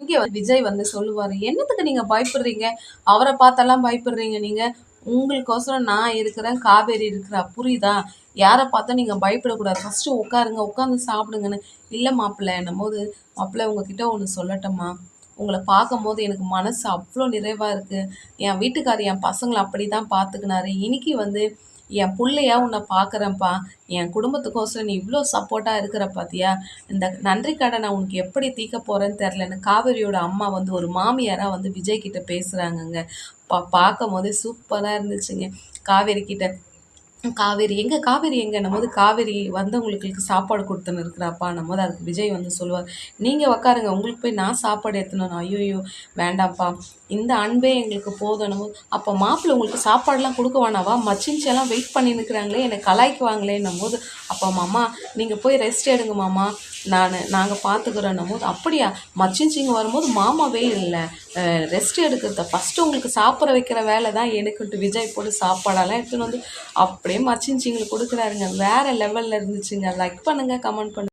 இங்கே விஜய் வந்து சொல்லுவார், என்னத்துக்கு நீங்கள் பயப்படுறீங்க, அவரை பார்த்தெல்லாம் பயப்படுறீங்க நீங்கள், உங்களுக்கோசரம் நான் இருக்கிறேன், காவேரி இருக்கிறா, புரியுதா, யாரை பார்த்தா நீங்கள் பயப்படக்கூடாது, ஃபஸ்ட்டு உட்காருங்க, உட்காந்து சாப்பிடுங்கன்னு. இல்லை மாப்பிள்ளை போது, மாப்பிள்ளை உங்ககிட்ட ஒன்று சொல்லட்டம்மா, உங்களை பார்க்கும்போது எனக்கு மனசு அவ்வளோ நிறைவாக இருக்குது. என் வீட்டுக்கார் என் பசங்களை அப்படி தான் பார்த்துக்கினாரு. இன்னைக்கு வந்து என் புள்ளையா உன்னை பார்க்குறேன்ப்பா. என் குடும்பத்துக்கோசரம் நீ இவ்வளோ சப்போர்ட்டாக இருக்கிற பார்த்தியா? இந்த நன்றி கடனை உனக்கு எப்படி தீர்க்க போகிறேன்னு தெரிலன்னு காவேரியோட அம்மா வந்து ஒரு மாமியாராக வந்து விஜய் கிட்ட பேசுகிறாங்கங்க. பார்க்கும்போதே சூப்பராக இருந்துச்சுங்க. காவேரி கிட்ட காவேரி எங்கே காவேரி எங்கன்னும்போது, காவேரி வந்தவங்களுக்கு சாப்பாடு கொடுத்துன்னு இருக்கிறாப்பான்னும்போது, அதுக்கு விஜய் வந்து சொல்லுவார், நீங்கள் உக்காருங்க, உங்களுக்கு போய் நான் சாப்பாடு எடுத்துன்னு. ஐயோயோ வேண்டாம்ப்பா, இந்த அன்பே எங்களுக்கு போதும்னும்போது, அப்போ மாப்பிள்ளை உங்களுக்கு சாப்பாடுலாம் கொடுக்க வேணாவா, மச்சின்ச்செல்லாம் வெயிட் பண்ணி நிற்கிறாங்களே, என்னை கலாய்க்குவாங்களேன்னும் போது, அப்போ மாமா நீங்கள் போய் ரெஸ்ட் எடுங்க மாமா, நாங்கள் பார்த்துக்குறோன்னும் போது, அப்படியா மச்சின்ச்சிங்க வரும்போது மாமாவே இல்லை, ரெஸ்ட் எடுக்கிறத ஃபஸ்ட்டு உங்களுக்கு சாப்பிட வைக்கிற வேலை தான் எனக்குன்ட்டு விஜய் போட்டு சாப்பாடெல்லாம் எடுத்துன்னு வந்து அப்படியே மச்சின்ச்சிங்களுக்கு கொடுக்குறாருங்க. வேறு லெவலில் இருந்துச்சுங்க. லைக் பண்ணுங்கள், கமெண்ட் பண்ணுங்கள்.